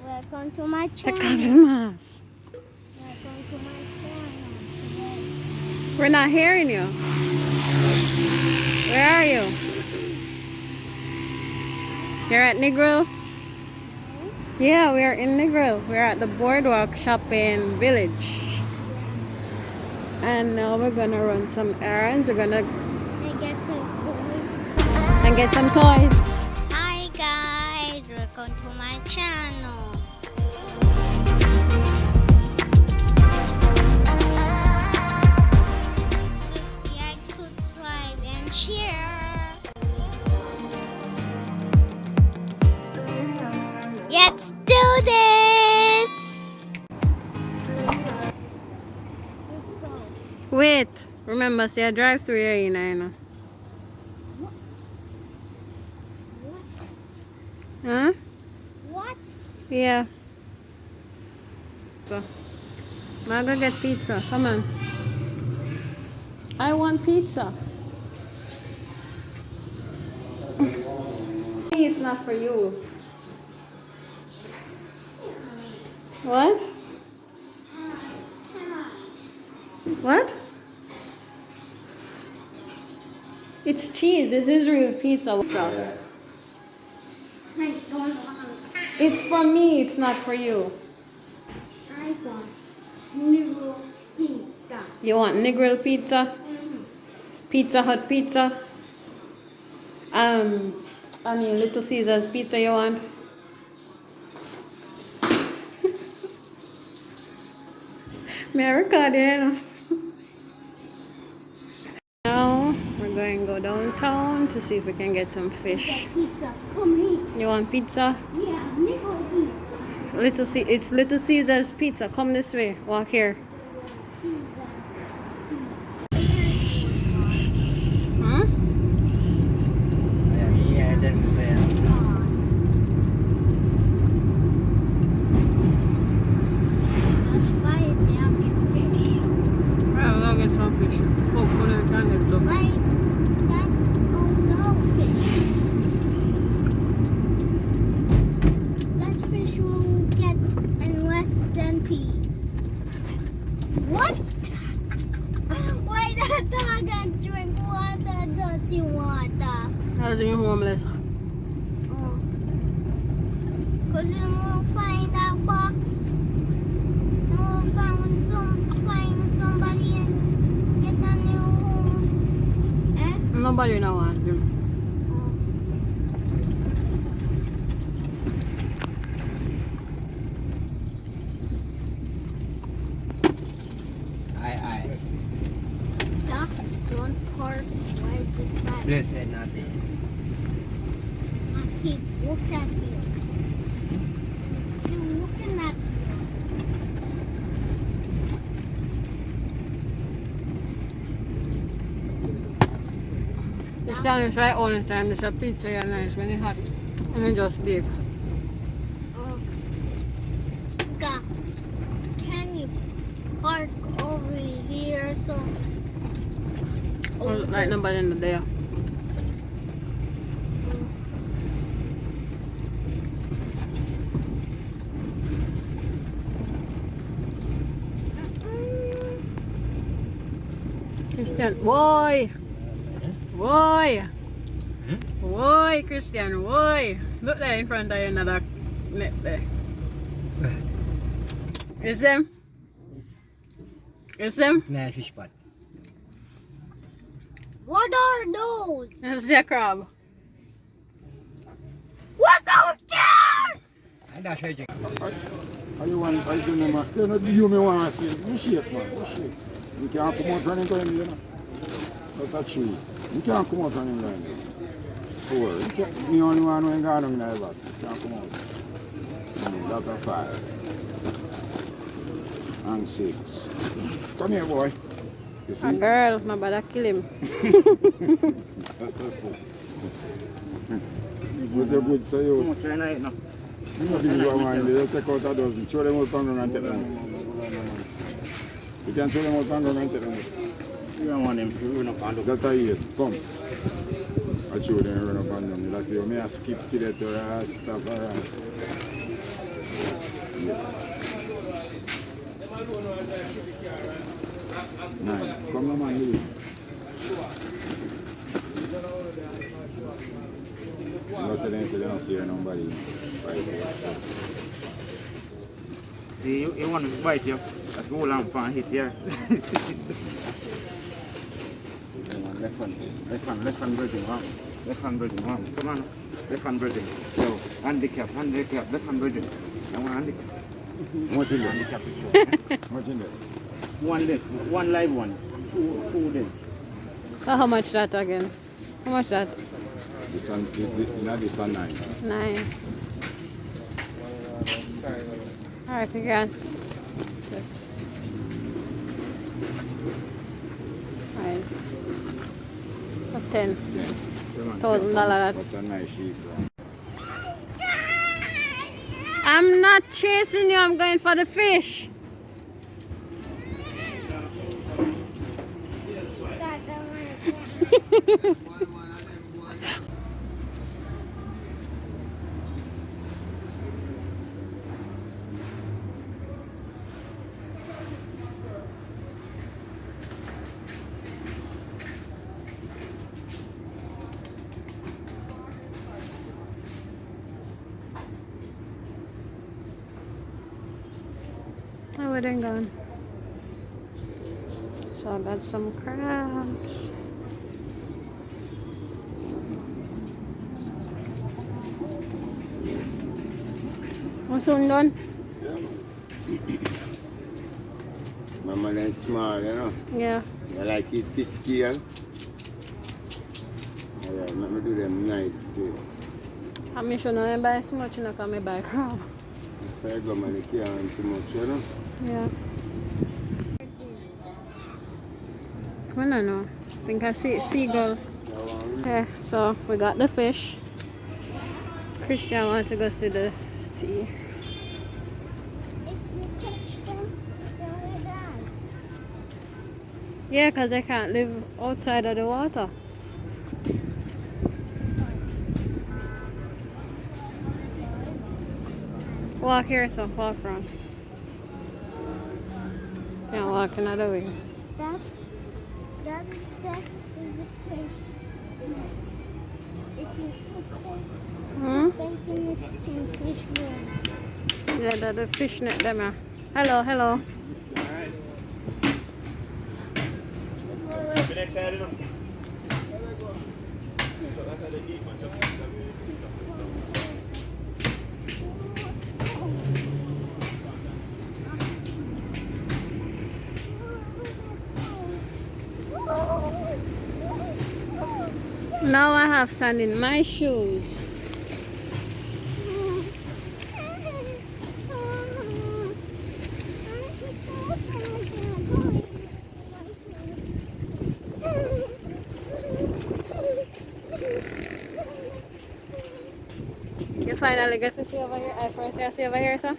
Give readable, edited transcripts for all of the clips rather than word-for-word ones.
Welcome to my channel. Take off your mask. Welcome to my channel. We're not hearing you. Where are you? You're at Negril? Yeah, we are in Negril. We're at the Boardwalk Shopping Village. And now we're gonna run some errands. We're gonna get some toys. Hi guys, welcome to my channel. Like, subscribe and share. Let's do this. Wait, remember, see a drive-thru here, you know. Huh? What? Yeah. So, now go get pizza. Come on. I want pizza. It's not for you. What? What? It's cheese. This is real pizza. What's up? It's for me. It's not for you. I want Negril pizza. You want Negril pizza? Pizza Hut pizza? I mean Little Caesars pizza you want? May I record you, you know? Now we're going to go downtown to see if we can get some fish. Pizza for me. You want pizza? Yeah, Negril pizza. It's Little Caesars pizza. Come this way. Walk here. Hmm? Yeah, didn't say it. Let's buy a damn fish. Well, we'll get some fish. Hopefully we can get some. Like that no fish. That fish will get in less than peas. What? Why that dog and drink water, dirty water? How's you homeless? Oh. Cause you will find that box. You will find somebody and get a new home. Eh? Nobody know want him. Aye. Stop, don't park right beside me. Bless it, nothing. I keep looking at you. She's looking at you. This time is right all the time. There's a pizza here nice when it's hot. And it just bake. Oh. God, can you park over here so... Like nobody in the there. Christian, boy! Boy! Boy, Christian, boy! Look there in front of you, another net there. Is them? Is them? Nice fish pot. What are those? That's the crab. What out there? I don't show you. I you want I do me you me want to see me shape man. You can't come out from him going, you know. That's a tree. You can't come out from him going. Four. You can't, me only one when gone on that back. You can't come out. That's a 5. And 6. Come here, boy. You see? A girl, nobody kill him. With the good say you. Come on, try it now. You know things you mind. You take out a dozen. Show them what come and take them. You can show them what come and take them. You don't want them to run up on the That's a 8. Come. I show them run up on them. That's you. May I skip to that or stuff. fear nobody. See, you want to bite you. That's all I'm fine hit here. Left hand bridging, wow. Left hand bridging, wow. Come on. Left hand bridging. So, handicap, left hand bridging. I want handicap. What's in there? Handicap picture. What's in there? One left, one live one. Two then. So how much that again? How much that? This one, this one 9. 9. Alright, you guys. Alright. So $10,000. That's a nice sheep. I'm not chasing you, I'm going for the fish. I wouldn't gone. So I got some crabs. What's on done? Mama, they're small, you know. Yeah. I like it fish scale. Alright, let me do them nice too. I'm sure no buy so much, you know, because I buy crab. If I go, man, I can't too much, you know. Yeah. I don't know. I think I see seagull. Okay, so we got the fish. Christian wants to go see the sea. If you catch them, they'll die. Yeah, because they can't live outside of the water. Walk here, so walk around. Can't walk another way. That is the fish. If you put Hmm? bacon in fish room. Yeah, the fish net them. Hello, hello. Now I have sand in my shoes. You finally get to see over here. I first see over here, sir.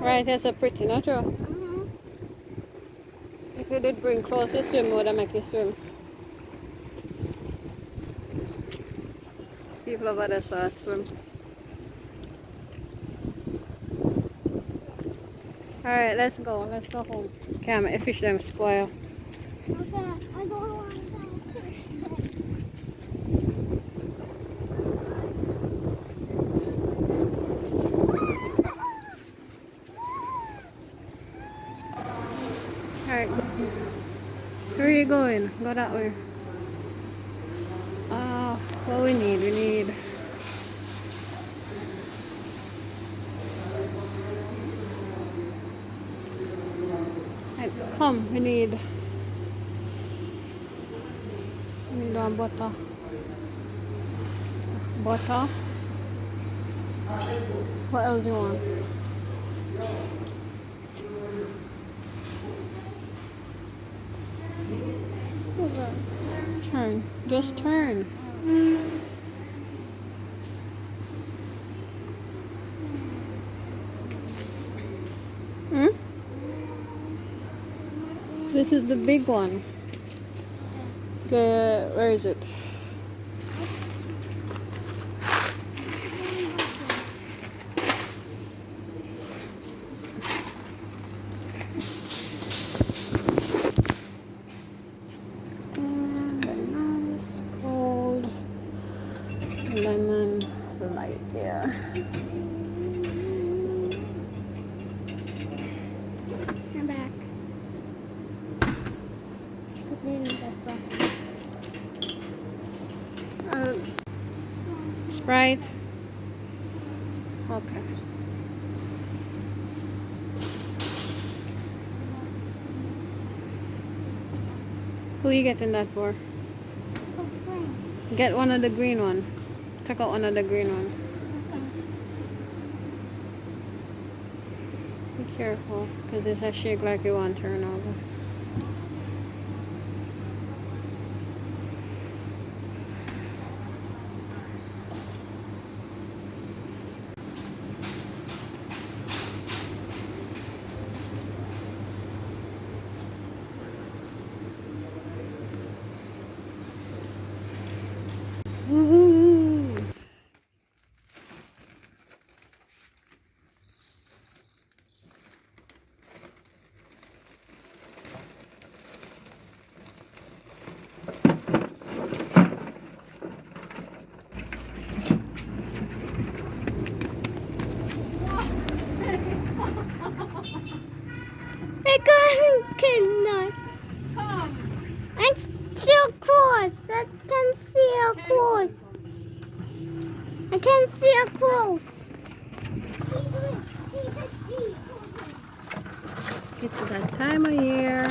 Right, that's a pretty natural. If you did bring clothes to swim, would I make you swim? People over there saw us swim. Alright, let's go. Let's go home. Can't make the fish them spoil. Okay, I don't want to fish Alright. Where are you going? Go that way. What we need? Right, come, we need butter. Butter. What else you want? Turn. Just turn. Hmm? This is the big one. Where is it? Norman light there. I'm back. Put it in the front. Sprite. Okay. Who you getting that for? Oh, friend. Get one of the green one. Take out one of the green one. Okay. Be careful, because it's a shake like you want to turn over. Woo! Cannot. I'm so close. I can see how close. I can see how close. It's that time of year.